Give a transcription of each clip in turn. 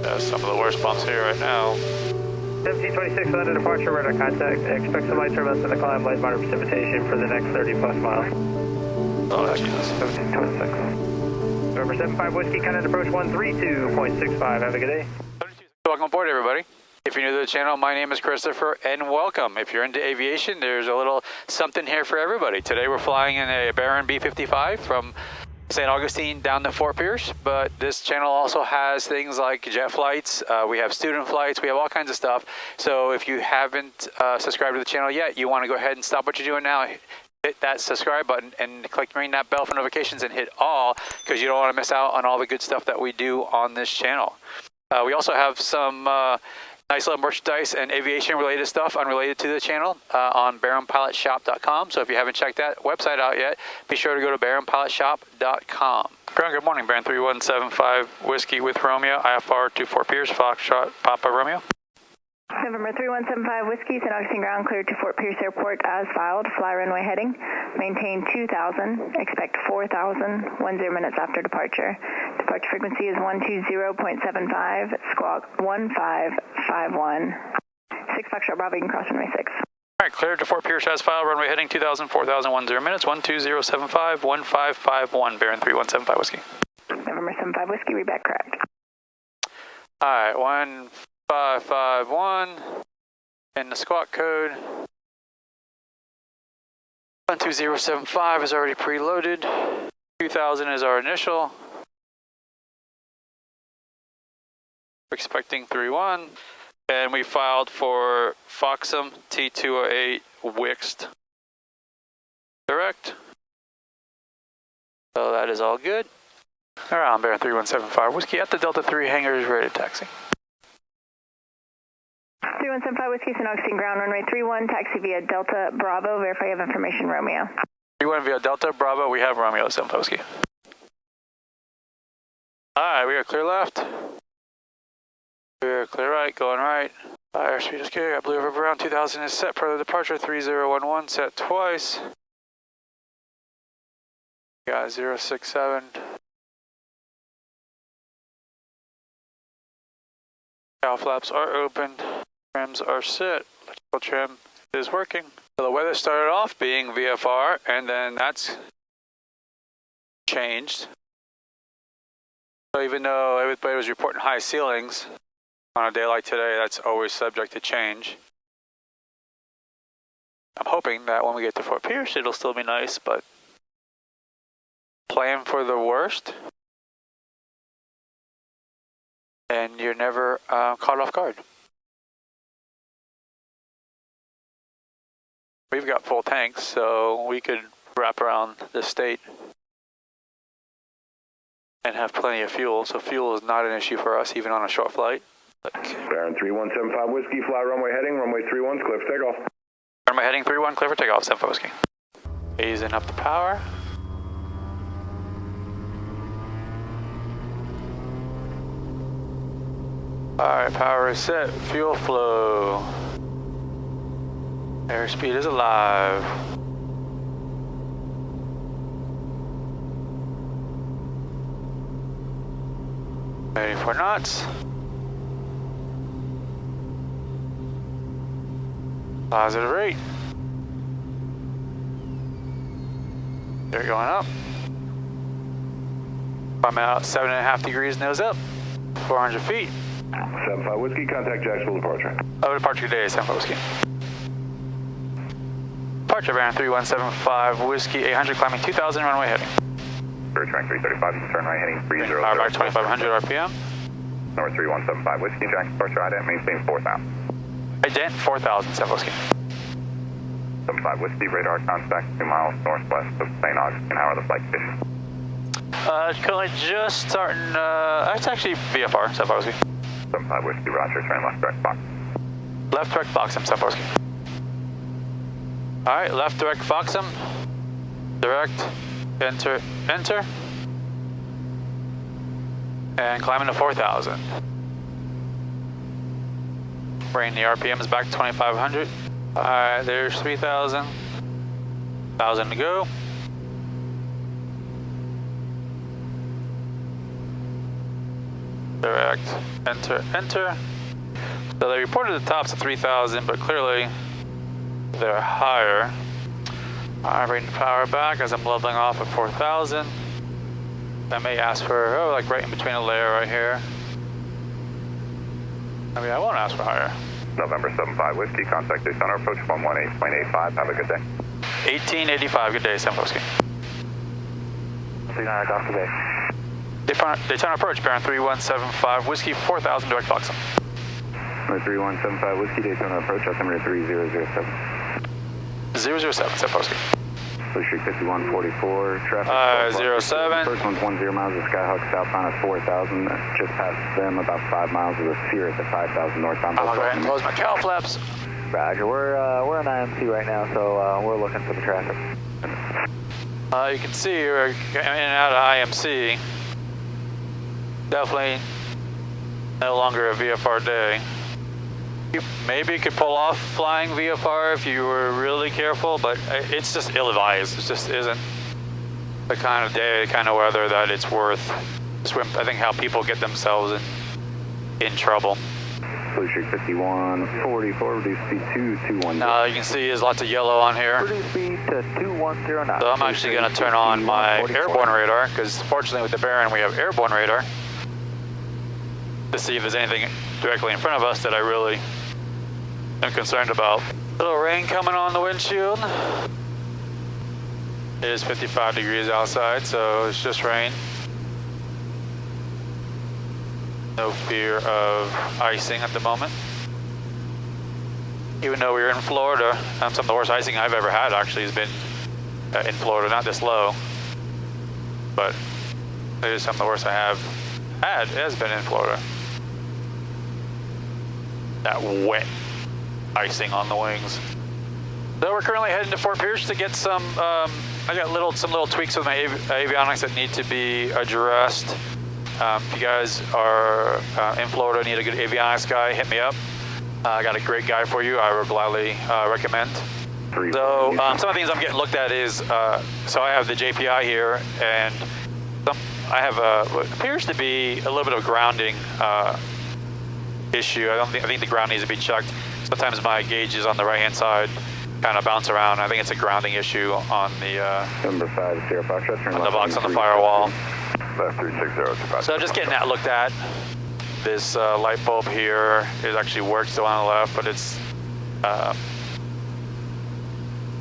Some of the worst bumps here right now. 1726 London departure, radar contact. Expect some light turbulence in the climb, light moderate precipitation for the next 30 plus miles. Oh, Jesus. 1726. November 75 Whiskey, contact approach 132.65. Have a good day. Welcome aboard, everybody. If you're new to the channel, my name is Christopher, and welcome. If you're into aviation, there's a little something here for everybody. Today we're flying in a Baron B-55 from St Augustine down to Fort Pierce, but this channel also has things like jet flights, we have student flights, we have all kinds of stuff. So if you haven't subscribed to the channel yet, you want to go ahead and stop what you're doing now, hit that subscribe button and ring that bell for notifications and hit all, because you don't want to miss out on all the good stuff that we do on this channel. We also have some nice little merchandise and aviation related stuff unrelated to the channel on baronpilotshop.com. So if you haven't checked that website out yet, be sure to go to baronpilotshop.com. Baron, good morning. Baron 3175 Whiskey with Romeo, IFR to Fort Pierce, Foxtrot, Papa Romeo. November 3175 Whiskey, St Augustine ground cleared to Fort Pierce Airport as filed. Fly runway heading. Maintain 2000. Expect 4000. 10 minutes after departure. Departure frequency is 120.75. Squawk 1551. 6 Foxtrot Bravo, you can cross runway 6. All right, cleared to Fort Pierce as filed. Runway heading 2000, 4000, 10 minutes. 12075, 1551. Baron 3175 Whiskey. November 75 Whiskey, read back correct. All right, 1551 and the squawk code 12075 is already preloaded. 2000 is our initial. We're expecting 31, and we filed for Foxham T208 Wixt direct. So that is all good. Around Baron 3175 Whiskey at the Delta 3 hangars, ready to taxi. 3175 Whiskey, St Augustine ground runway 31, taxi via Delta Bravo, verify you have information Romeo. 31 via Delta Bravo, we have Romeo 75 Whiskey. Alright, we are clear left. We're clear right, going right. Airspeed is good, got blue over brown, 2000 is set per the departure, 3011 set twice. Got 067. Cow flaps are opened, trims are set, electrical trim is working. So the weather started off being VFR, and then that's changed. So even though everybody was reporting high ceilings, on a day like today, that's always subject to change. I'm hoping that when we get to Fort Pierce, it'll still be nice, but plan for the worst. And you're never caught off guard. We've got full tanks, so we could wrap around the state and have plenty of fuel. So fuel is not an issue for us, even on a short flight. Baron 3175 Whiskey, fly runway heading, runway 31's clear for takeoff. Runway heading 31, clear for takeoff, 75 Whiskey. Easing up the power. Alright, power is set, fuel flow. Airspeed is alive. Ready for knots. Positive rate. They're going up. I'm out 7.5 degrees nose up, 400 feet. 75 Whiskey, contact Jacksonville departure. Oh, departure today is 75 Whiskey. Departure Baron 3175 Whiskey, 800 climbing 2000, runway heading. Track 335, turn right heading 30. Power back 2500 RPM. Number 3175 Whiskey, Jack, departure ident, maintain 4000. Ident 4000, 75 Whiskey. 75 Whiskey, radar contact 2 miles northwest of St Augustine. How are the flight conditions? Currently just starting, it's actually VFR, 75 Whiskey. 75 Whiskey, roger, turn left direct box. Left direct Foxham, 75 Whiskey. Alright, left direct Foxham. Direct, enter, enter. And climbing to 4000. Bringing the RPMs back to 2500. Alright, there's 3000. 1000 to go. Direct, enter, enter. So they reported the tops at 3,000, but clearly they're higher. I bring the power back as I'm leveling off at 4,000. I may ask for, oh, like right in between a layer right here. I mean, I won't ask for higher. November 75 Whiskey, contact Daytona approach 118.85. Have a good day. 1885, good day, San Whiskey. Off today. Daytona approach, bearing 3175 Whiskey, 4,000 direct Foxham. 3175 Whiskey, Daytona approach, altimeter 3007. 007, San Whiskey. Blue Street 5144, traffic. 07. First one's 10 miles of Skyhawk southbound at 4,000. Just past them, about 5 miles of the Cirrus at 5,000 northbound. I'm going to go ahead and close my cowl flaps. Roger, we're on IMC right now, so we're looking for the traffic. You can see we're in and out of IMC. Definitely no longer a VFR day. You maybe could pull off flying VFR if you were really careful, but it's just ill-advised. It just isn't the kind of day, kind of weather that it's worth. I think how people get themselves in trouble. Blue Street 5144, reduce speed to 210. Now you can see there's lots of yellow on here. Reduce speed to 210 knots. So I'm actually going to turn on my airborne radar, because fortunately with the Baron we have airborne radar to see if there's anything directly in front of us that I really am concerned about. A little rain coming on the windshield. It is 55 degrees outside, so it's just rain. No fear of icing at the moment. Even though we're in Florida, some of the worst icing I've ever had actually has been in Florida, not this low, but it is some of the worst I have had has been in Florida. That wet icing on the wings. So we're currently heading to Fort Pierce to get some, I got some little tweaks with my avionics that need to be addressed. If you guys are in Florida, need a good avionics guy, hit me up. I got a great guy for you. I would gladly recommend. So some of the things I'm getting looked at is, so I have the JPI here, and I have what appears to be a little bit of grounding issue. I think the ground needs to be checked. Sometimes my gauges on the right-hand side kind of bounce around. I think it's a grounding issue on the Number 5, Sierra Foxtrot, turn on the box on the firewall. Left 360. So just getting that looked at. This light bulb here, it actually works still on the left, but it's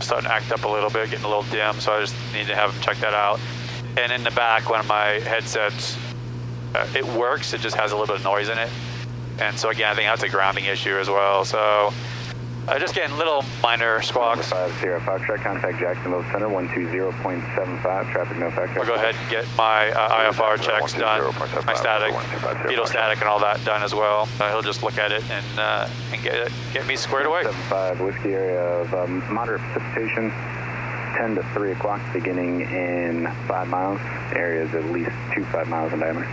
starting to act up a little bit, getting a little dim, so I just need to have them check that out. And in the back, one of my headsets, it works, it just has a little bit of noise in it. And so again, I think that's a grounding issue as well. So just getting little minor squawks. 5 Sierra Foxtrot, contact Jacksonville Center, 120.75, traffic no factor. I'll go ahead and get my IFR checks done, my static, fetal static and all that done as well. He'll just look at it and get me squared away. 75 Whiskey area of moderate precipitation, 10 to 3 o'clock, beginning in 5 miles. Area is at least 5 miles in diameter.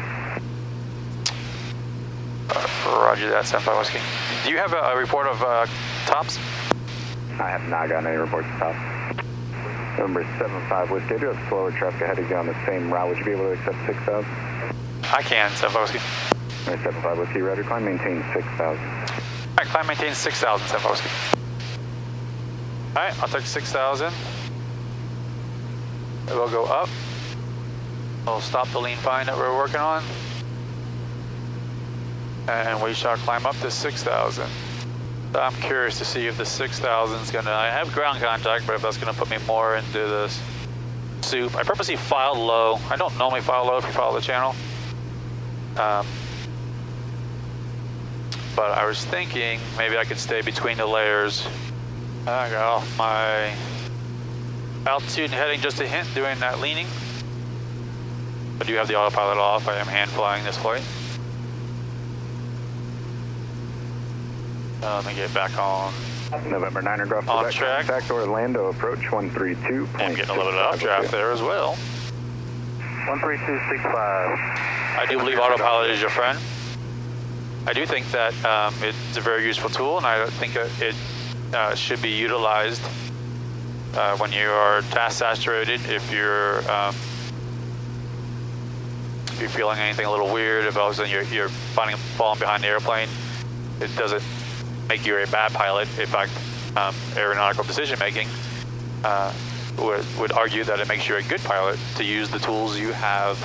Roger that, 75 Whiskey. Do you have a report of tops? I have not gotten any reports of tops. Number 75 Whiskey, I do have slower traffic ahead of you on the same route. Would you be able to accept 6,000? I can, 75 Whiskey. 75 Whiskey, rudder climb, maintain 6,000. All right, climb maintain 6,000, 75 Whiskey. All right, I'll take 6,000. We'll go up. We'll stop the lean pine that we're working on. And we shall climb up to 6,000. I'm curious to see if the 6,000 is going to, I have ground contact, but if that's going to put me more into this soup. I purposely filed low. I don't normally file low if you follow the channel. But I was thinking maybe I could stay between the layers. I got off my altitude and heading just a hint, doing that leaning. I do have the autopilot off. I am hand flying this flight. Let me get back on. November 9er, drop on track. Contact Orlando approach 132. I'm getting a little bit of updraft there as well. 13265. I do believe autopilot is your friend. I do think that it's a very useful tool, and I think it should be utilized when you are task saturated. If you're you're feeling anything a little weird, if all of a sudden you're falling behind the airplane, it doesn't make you a bad pilot. In fact, aeronautical decision making would argue that it makes you a good pilot to use the tools you have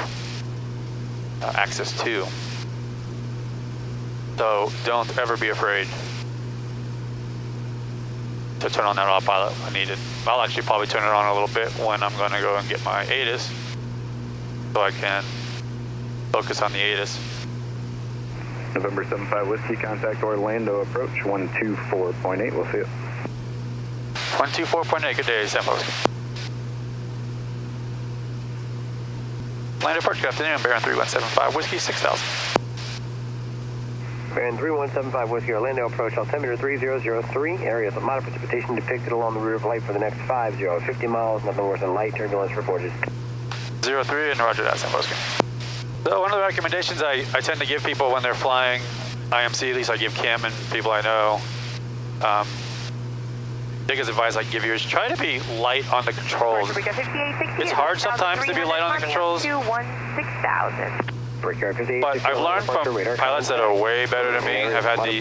access to. So don't ever be afraid to turn on that autopilot when needed. I'll actually probably turn it on a little bit when I'm going to go and get my ATIS, so I can focus on the ATIS. November 75 Whiskey, contact Orlando approach 124.8. We'll see it. 124.8, good day, San Jose. Orlando approach, good afternoon, Baron 3175 Whiskey 6000. Baron 3175 Whiskey, Orlando approach, altimeter 3003, areas of moderate precipitation depicted along the route of flight for the next 50 miles, nothing worse than light turbulence reported. 03 and roger that, San Jose. So one of the recommendations I tend to give people when they're flying IMC, at least I give Kim and people I know, biggest advice I give you is try to be light on the controls. It's hard sometimes to be light on the controls, but I've learned from pilots that are way better than me. I've had the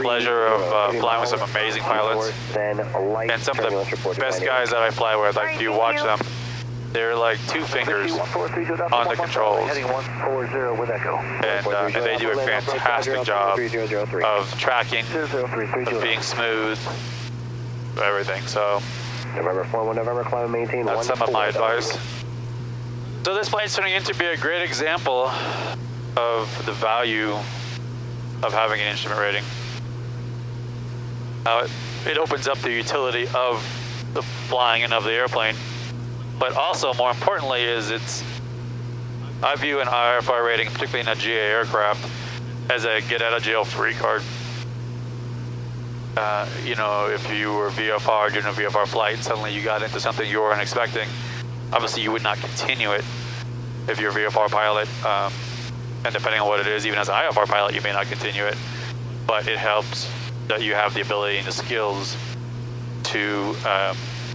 pleasure of flying with some amazing pilots, and some of the best guys that I fly with, like if you watch them, they're like two fingers on the controls, and they do a fantastic job of tracking, of being smooth, everything. So November 41, November, climb, maintain. That's some of my advice. So this flight's turning into be a great example of the value of having an instrument rating. It opens up the utility of the flying and of the airplane, but also more importantly is I view an IFR rating, particularly in a GA aircraft, as a get out of jail free card. You know, if you were VFR during a VFR flight, suddenly you got into something you weren't expecting, obviously you would not continue it if you're a VFR pilot, and depending on what it is, even as an IFR pilot, you may not continue it, but it helps that you have the ability and the skills to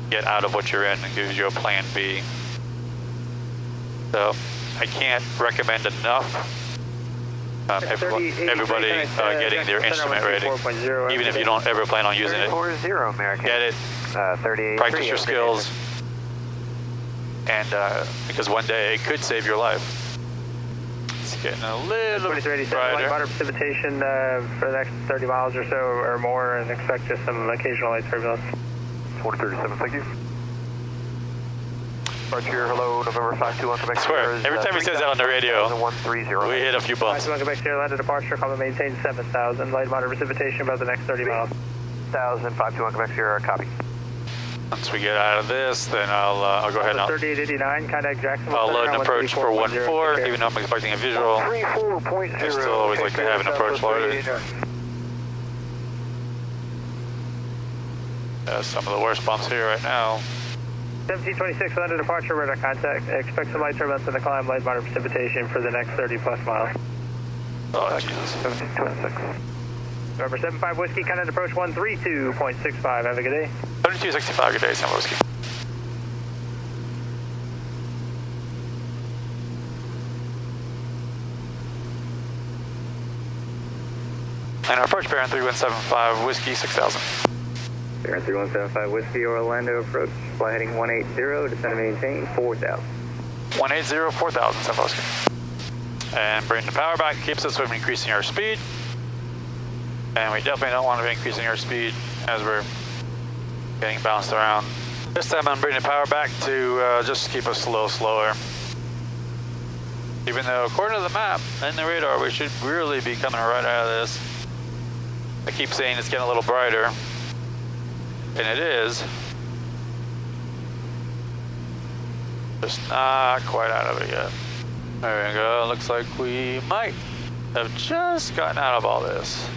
get out of what you're in and gives you a plan B. So I can't recommend enough everybody getting their instrument rating, even if you don't ever plan on using it. Get it, practice your skills, and because one day it could save your life. It's getting a little brighter. Moderate precipitation for the next 30 miles or so or more, and expect just some occasional light turbulence. 2037, thank you. Departure, hello, November 521, Quebec. I swear, every time he says that on the radio, we hit a few bumps. 521 Quebec Sierra, landed departure, come and maintain 7,000. Light moderate precipitation about the next 30 miles. 1,000, 521 Quebec Sierra, copy. Once we get out of this, then I'll go ahead and 3889, contact Jackson. I'll load an approach for 1-4, even though I'm expecting a visual. I still always like to have an approach loaded. Some of the worst bumps here right now. 1726, landed departure, radar contact. Expect some light turbulence in the climb, light moderate precipitation for the next 30 plus miles. Oh, Jesus. 1726. November 75 Whiskey, contact approach 132.65. Have a good day. 3265, good day, Sam Whiskey. And our approach, Baron 3175 Whiskey 6000. Baron 3175 Whiskey, Orlando approach, fly heading 180, descend and maintain 4,000. 180, 4000, San Jose. And bring the power back, keeps us from increasing our speed. And we definitely don't want to be increasing our speed as we're getting bounced around. This time I'm bringing the power back to just keep us slower. Even though according to the map and the radar, we should really be coming right out of this. I keep saying it's getting a little brighter. And it is. Just not quite out of it yet. There we go. Looks like we might have just gotten out of all this.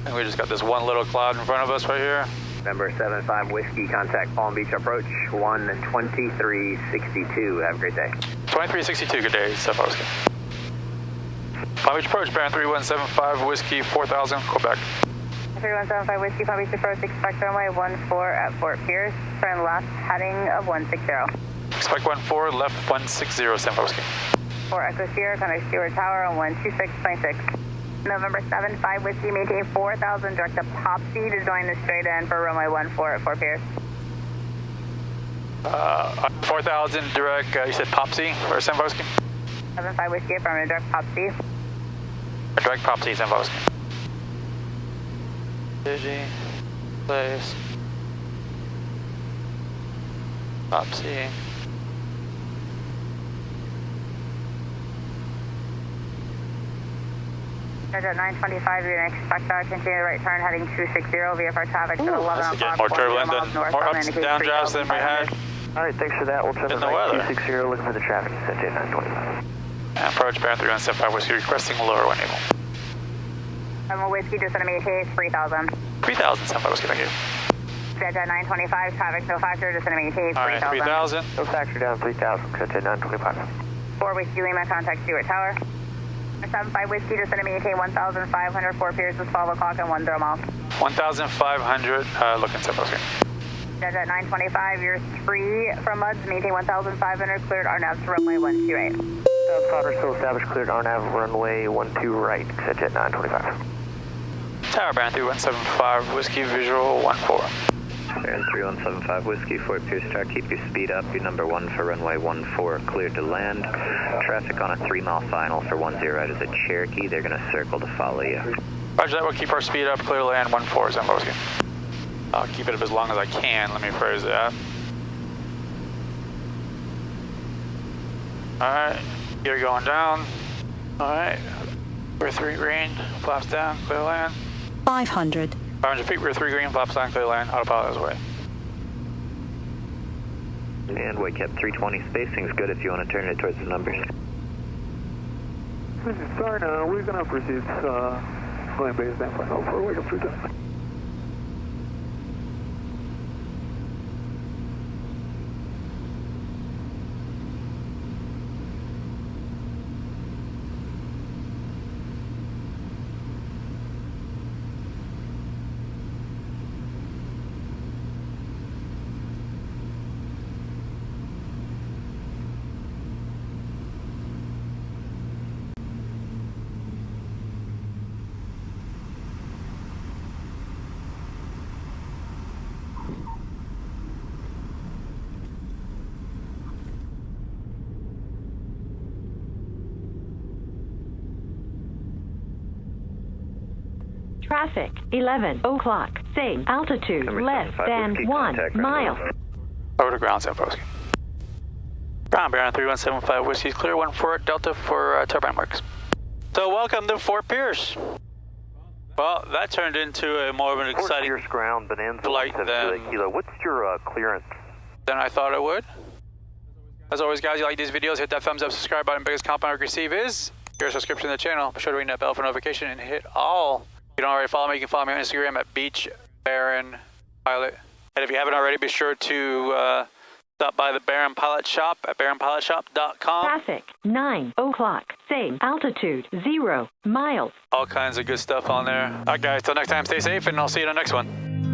And we just got this one little cloud in front of us right here. Number 75 Whiskey, contact Palm Beach approach 12362. Have a great day. 2362, good day, San Jose. Palm Beach approach, Baron 3175 Whiskey 4000, Quebec. 3175 Whiskey, Palm Beach approach, expect runway 14 at Fort Pierce, turn left, heading of 160. expect 14, left 160, San Whiskey. 4 Echo Sierra, contact Stewart Tower on 126.6. November 75 Whiskey, maintain 4,000 direct to Popsy to join the straight in for runway 14 at Fort Pierce. 4,000 direct, you said Popsy or San Whiskey? 75 Whiskey, affirmative, direct Popsy. Direct Popsy, San Whiskey. Digi, place. Popsy. At 925, you're going to expect continue the right turn heading 260 VFR traffic to 11 That's again more turbulent than more ups and down drives than we had. All right, thanks for that. We'll turn the right 260, looking for the traffic, set 925. Approach Baron 3175 Whiskey, requesting lower when able. Whiskey, just going to maintain 3,000. 3,000, San Whiskey, thank you. Jet 925, traffic no factor, just going to maintain 3,000. All right, 3,000. No factor down, 3,000, set 925. 4 Whiskey Lima, contact Stewart Tower. 75 Whiskey, just going to maintain 1,500, Fort Pierce is 12 o'clock and 10 miles. 1,500, looking San Whiskey. Jet 925, you're 3 from Muds, maintain 1,500, cleared RNAV to runway 128. Powder still established, cleared RNAV, runway 12 right, set jet 925. Tower Baron 3175 Whiskey, visual 14. Baron 3175 Whiskey, Fort Pierce Tower, keep your speed up. Your number 1 for runway 14, cleared to land. Traffic on a 3-mile final for 10 right is a Cherokee. They're going to circle to follow you. Roger that, we'll keep our speed up, clear to land 14, San Whiskey. I'll keep it up as long as I can, let me phrase that. Alright, gear going down. Alright, we're 3 green, flaps down, clear land. 500. 500 feet, we're 3 green, flaps down, clear land, autopilot is away. And wake up 320, spacing's good if you want to turn it towards the numbers. This is Sarna, we're going to proceed, going base down for wake up 320. Traffic, 11 o'clock, same altitude, less than 1 mile. Over to ground, San Whiskey. Ground, Baron 3175 Whiskey, clear 14 Delta for turbine works. So welcome to Fort Pierce. Well, that turned into a more of an exciting Fort Pierce ground, Bonanza flight than Kilo. What's your clearance? I thought it would. As always, guys, you like these videos, hit that thumbs up, subscribe button. Biggest compliment I receive is your subscription to the channel. Be sure to ring that bell for notification and hit all. If you don't already follow me, you can follow me on Instagram at Beach Baron Pilot. And if you haven't already, be sure to stop by the Baron Pilot Shop at baronpilotshop.com. Traffic, 9 o'clock, same altitude, 0 miles. All kinds of good stuff on there. All right, guys, till next time, stay safe, and I'll see you in the next one.